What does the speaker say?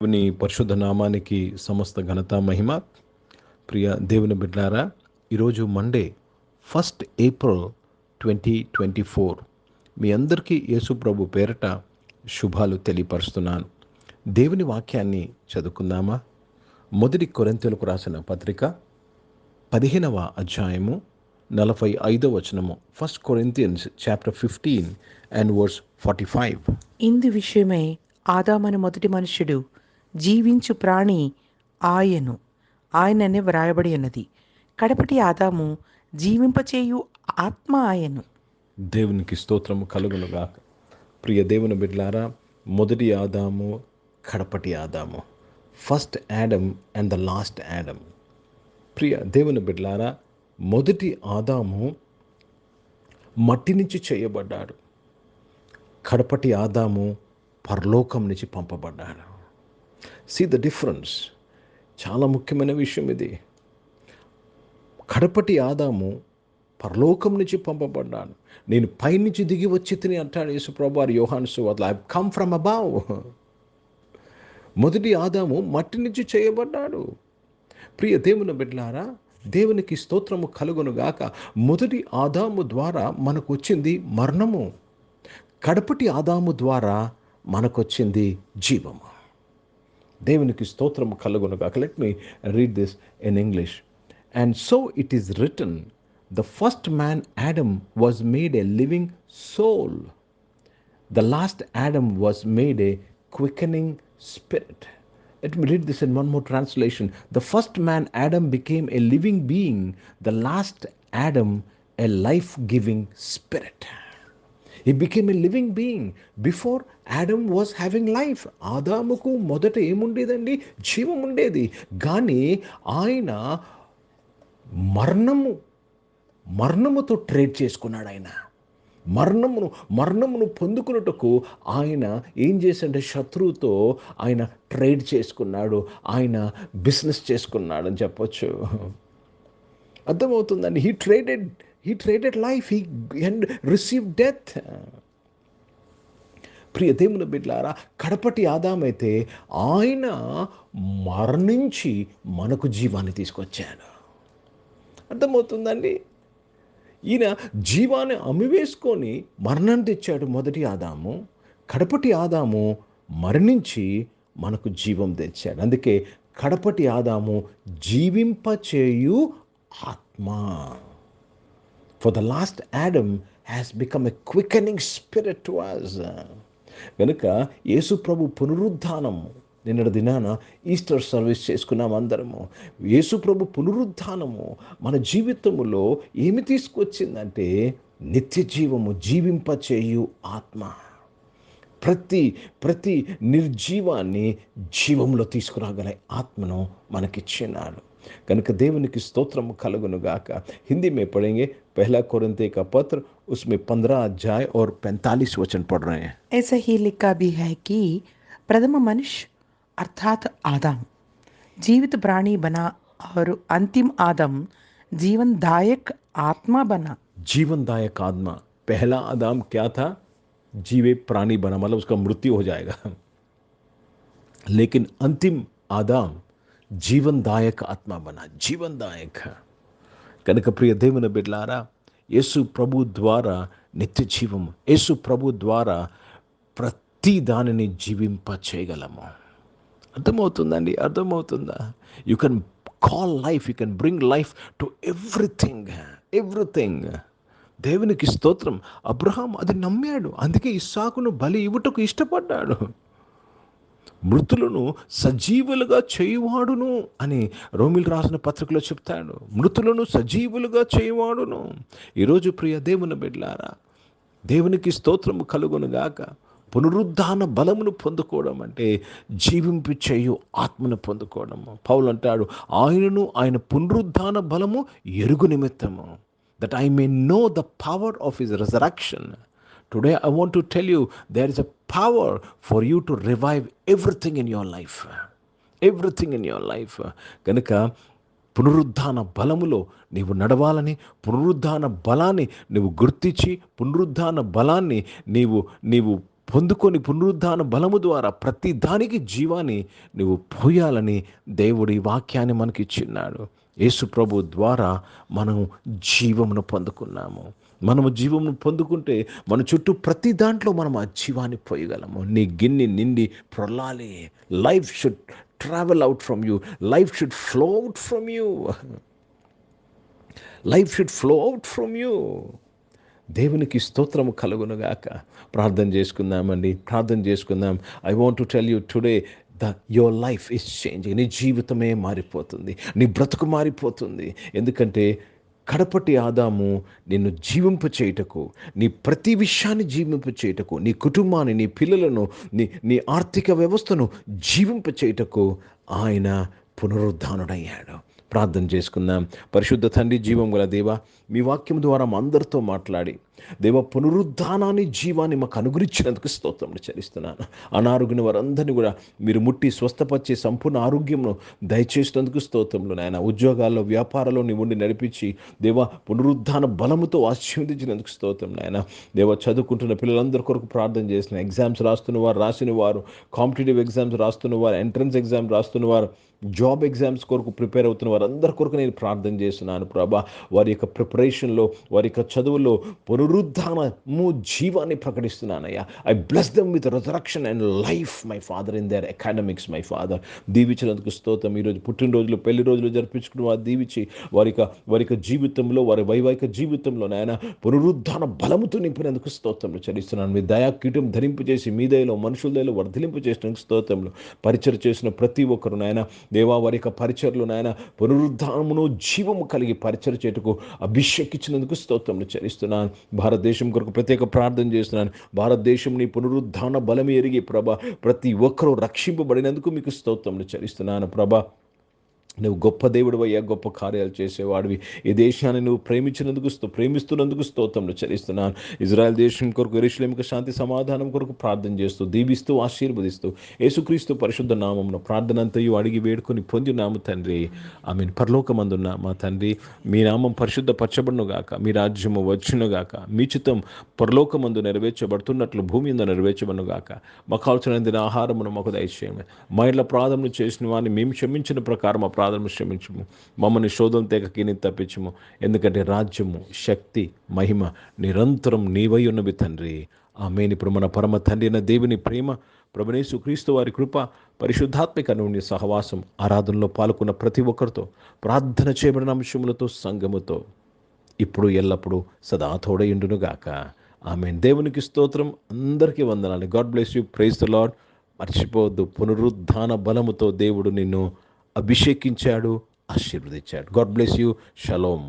దేవుని పరిశుద్ధ నామానికి సమస్త ఘనత మహిమ. ప్రియ దేవుని బిడ్డారా, ఈరోజు మండే 1 ఏప్రిల్ 2024. మీ అందరికీ యేసు ప్రభు పేరట శుభాలు తెలియపరుస్తున్నాను. దేవుని వాక్యాన్ని చదువుకుందామా? మొదటి కొరింథీయులకు రాసిన పత్రిక 15వ అధ్యాయము 45వ వచనము. 1 Corinthians chapter 15 and verse 45. ఇందు విషయమై ఆదామను మొదటి మనుష్యుడు జీవించు ప్రాణి ఆయననే వ్రాయబడి ఉన్నది. కడపటి ఆదాము జీవింపచేయు ఆత్మ ఆయను. దేవునికి స్తోత్రము కలుగునుగాక. ప్రియ దేవుని బిడ్డలారా, మొదటి ఆదాము, కడపటి ఆదాము, first Adam and the last Adam. ప్రియ దేవుని బిడ్డలారా, మొదటి ఆదాము మట్టి నుంచి చేయబడ్డాడు. కడపటి ఆదాము పరలోకం నుంచి పంపబడ్డాడు. See the difference. చాలా ముఖ్యమైన విషయం ఇది. కడపటి ఆదాము పరలోకం నుంచి పంపబడ్డాడు. నేను పైనుంచి దిగి వచ్చి తిని అంటాడు యేసు ప్రభువారు యోహాను సువార్తలో, ఐ కమ్ ఫ్రమ్ అబౌవ్. మొదటి ఆదాము మట్టి నుంచి చేయబడ్డాడు. ప్రియ దేవుని బిడ్డలారా, దేవునికి స్తోత్రము కలుగునుగాక. మొదటి ఆదాము ద్వారా మనకు వచ్చింది మరణము. కడపటి ఆదాము ద్వారా మనకొచ్చింది జీవము. దేవునికి స్తోత్రము కలుగునుగాక. Let me read this in English. And so it is written, the first man Adam was made a living soul. The last Adam was made a quickening spirit. Let me read this in one more translation. The first man Adam became a living being. The last Adam a life-giving spirit. He became a living being. Before Adam was having life. ఆదాముకు మొదట ఏముండేదండి? జీవం ఉండేది. కానీ ఆయన మరణముతో trade చేసుకున్నాడు. ఆయన మరణమును పొందుకున్నట్టుకు ఆయన ఏం చేశాడంటే శత్రువుతో ఆయన ట్రేడ్ చేసుకున్నాడు. ఆయన బిజినెస్ చేసుకున్నాడు అని చెప్పొచ్చు. అర్థమవుతుందండి. He traded life. He received death. ప్రియ దేవుని బిడ్డలారా, కడపటి ఆదామైతే ఆయన మరణించి మనకు జీవాన్ని తీసుకొచ్చాడు. అర్థమవుతుందండి. ఈయన జీవాన్ని అమ్మివేసుకొని మరణాన్ని తెచ్చాడు మొదటి ఆదాము. కడపటి ఆదాము మరణించి మనకు జీవం తెచ్చాడు. అందుకే కడపటి ఆదాము జీవింపచేయు ఆత్మ. For the last Adam has become a quickening spirit to us. కనుక యేసు ప్రభు పునరుద్ధానము, నిన్నటి దినాన ఈస్టర్ సర్వీస్ చేసుకున్నాం అందరము. యేసు ప్రభు పునరుద్ధానము మన జీవితములో ఏమి తీసుకొచ్చిందంటే నిత్య జీవము, జీవింపచేయు ఆత్మ. ప్రతి నిర్జీవాన్ని జీవంలో తీసుకురాగల ఆత్మను మనకిచ్చినాడు. कనుక దేవునికి స్తోత్రము కలుగునుగాక. हिंदी में पढ़ेंगे 1 कोरिन्थियों का पत्र, उसमें 15 अध्याय और 45 वचन पढ़ रहे हैं. ऐसा ही लिखा भी है कि प्रथम मनुष्य अर्थात आदम जीवित प्राणी बना और अंतिम आदम जीवनदायक आत्मा बना. जीवनदायक आत्मा. पहला आदम क्या था? जीवित प्राणी बना, मतलब उसका मृत्यु हो जाएगा. लेकिन अंतिम आदम జీవనదాయక ఆత్మ బనా. జీవనదాయక. కనుక ప్రియ దేవుని బిడ్డలారా, యేసు ప్రభు ద్వారా నిత్య జీవము, యేసు ప్రభు ద్వారా ప్రతి దానిని జీవింప చేయగలము. అర్థమవుతుందండి? అర్థమవుతుందా? You can call life, you can bring life to everything. దేవునికి స్తోత్రం. అబ్రహాం అది నమ్మాడు. అందుకే ఇస్సాకును బలి ఇవ్వటకు ఇష్టపడ్డాడు. మృతులను సజీవులుగా చేయువాడును అని రోమిలు రాసిన పత్రికలో చెప్తాడు. మృతులను సజీవులుగా చేయువాడును. ఈరోజు ప్రియ దేవుని బిడ్డలారా, దేవునికి స్తోత్రము కలుగునుగాక. పునరుద్ధాన బలమును పొందుకోవడం అంటే జీవింపు చేయు ఆత్మను పొందుకోవడము. పౌలు అంటాడు, ఆయనను ఆయన పునరుద్ధాన బలము ఎరుగు నిమిత్తము, that I may know the power of his resurrection. Today I want to tell you, there is a power for you to revive everything in your life. Everything in your life. కనుక పునరుద్ధాన బలములో నీవు నడవాలని, పునరుద్ధాన బలాన్ని నువ్వు గుర్తించి, పునరుద్ధాన బలాన్ని నీవు పొందుకొని పునరుద్ధాన బలము ద్వారా ప్రతి దానికి జీవాన్ని నువ్వు పోయాలని దేవుడి వాక్యాన్ని మనకి ఇచ్చిన్నాడు. యేసు ప్రభు ద్వారా మనం జీవమును పొందుకున్నాము. మనము జీవమును పొందుకుంటే మన చుట్టూ ప్రతి దాంట్లో మనం ఆ జీవాన్ని పోయగలము. నీ గిన్నె నిండి ప్రొల్లాలి. Life should travel out from you. Life should flow out from you. Life should flow out from you. దేవునికి స్తోత్రము కలుగునుగాక. ప్రార్థన చేసుకుందామండి, ప్రార్థన చేసుకుందాం. I want to tell you today your life is changing. నీ జీవితమే మారిపోతుంది, నీ బ్రతుకు మారిపోతుంది. ఎందుకంటే కడపటి ఆదాము నిన్ను జీవింప చేయుటకు, నీ ప్రతి విషయాన్ని జీవింప చేయుటకు, నీ కుటుంబాన్ని, నీ పిల్లలను, నీ ఆర్థిక వ్యవస్థను జీవింప చేయుటకు ఆయన పునరుద్ధానుడయ్యాడు. ప్రార్థన చేసుకుందాం. పరిశుద్ధ తండ్రి, జీవం గల దేవా, మీ వాక్యం ద్వారా మా అందరితో మాట్లాడి దేవ పునరుద్ధానాన్ని, జీవాన్ని మాకు అనుగ్రహించినందుకు స్తోత్రములు చెల్లిస్తున్నాను. అనారోగ్యం వారందరినీ కూడా మీరు ముట్టి స్వస్థపరిచే సంపూర్ణ ఆరోగ్యంను దయచేసినందుకు స్తోత్రములు నాయన. ఉద్యోగాల్లో, వ్యాపారాల్లో నీ ఉండి నడిపించి దేవ పునరుద్ధాన బలముతో ఆశీర్వదించినందుకు స్తోత్రం నాయన. దేవ చదువుకుంటున్న పిల్లలందరి కొరకు ప్రార్థన చేసిన, ఎగ్జామ్స్ రాస్తున్న వారు, రాసిన వారు, కాంపిటేటివ్ ఎగ్జామ్స్ రాస్తున్న వారు, ఎంట్రన్స్ ఎగ్జామ్ రాస్తున్న వారు, జాబ్ ఎగ్జామ్స్ కొరకు ప్రిపేర్ అవుతున్న వారందరి కొరకు నేను ప్రార్థన చేస్తున్నాను ప్రభా. వారి యొక్క ప్రిపరేషన్లో, వారి యొక్క చదువుల్లో పునరుద్ధానము జీవాన్ని ప్రకటిస్తున్నానయ్యా. I bless them with resurrection and life my father in their academics my father. దీవించినందుకు స్తోత్రం. ఈరోజు పుట్టినరోజులు, పెళ్లి రోజులు జరిపించుకుని వారు దీవించి వారి యొక్క జీవితంలో, వారి వైవాహిక జీవితంలో నాయన పునరుద్ధాన బలముతో నింపినందుకు స్తోత్రములు చెల్లిస్తున్నాను. మీ దయా కీటం ధరింపు చేసి మీ దయలో, మనుషుల దయలో వర్ధలింపు చేసినందుకు స్తోత్రములు. పరిచయం చేసిన ప్రతి ఒక్కరు నాయన దేవా, వారి యొక్క పరిచర్లు నాయన పునరుద్ధానమును జీవము కలిగి పరిచర్ చేటుకు అభిషేకించినందుకు స్తోత్రములు చెల్లిస్తున్నాను. భారతదేశం కొరకు ప్రత్యేక ప్రార్థన చేస్తున్నాను. భారతదేశం నీ పునరుద్ధాన బలం ఎరిగి ప్రభా ప్రతి ఒక్కరూ రక్షింపబడినందుకు మీకు స్తోత్రములు చెల్లిస్తున్నాను ప్రభా. నువ్వు గొప్ప దేవుడు అయ్యా, గొప్ప కార్యాలు చేసేవాడివి. ఈ దేశాన్ని నువ్వు ప్రేమిస్తున్నందుకు స్తోత్రములు చెల్లిస్తున్నాను. ఇజ్రాయెల్ దేశం కొరకు, యెరూషలేముకు శాంతి సమాధానం కొరకు ప్రార్థన చేస్తూ, దీవిస్తూ, ఆశీర్వదిస్తూ యేసుక్రీస్తు పరిశుద్ధ నామమున ప్రార్థన అంతయు అడిగి వేడుకొని పొందినాము తండ్రి. ఆమేన్. పరలోకమందున్న మా తండ్రి, మీ నామం పరిశుద్ధ పరచబడునుగాక, మీ రాజ్యము వచ్చునుగాక, మీ చిత్తం పరలోకమందు నెరవేర్చబడుతున్నట్లు భూమి మీద నెరవేర్చబడునుగాక. మాకు కావలసిన ఆహారమును మాకు దయచేయమని, మా ఇళ్ళ ప్రార్థన చేసిన వారిని మేము క్షమించిన ప్రకారం మా ప్రార్థన క్షమించము. మమ్మల్ని శోధన తెగకిని తప్పించము. ఎందుకంటే రాజ్యము, శక్తి, మహిమ నిరంతరం నీవై ఉన్నవి తండ్రి. ఆమేన్. ఇప్పుడు మన పరమ తండ్రి అయిన దేవుని ప్రేమ, ప్రభువైన యేసుక్రీస్తు వారి కృప, పరిశుద్ధాత్మిక అన్యోన్య సహవాసం, ఆరాధనలో పాల్గొన్న ప్రతి ఒక్కరితో, ప్రార్థన చేయబడిన అంశములతో, సంఘముతో ఇప్పుడు ఎల్లప్పుడూ సదా తోడయుండునుగాక. ఆమేన్. దేవునికి స్తోత్రం. అందరికీ వందనాలు. God bless you. Praise the Lord. మర్చిపోవద్దు, పునరుద్ధాన బలముతో దేవుడు నిన్ను అభిషేకించాడు, ఆశీర్వదించాడు. God bless you. షలోమ్.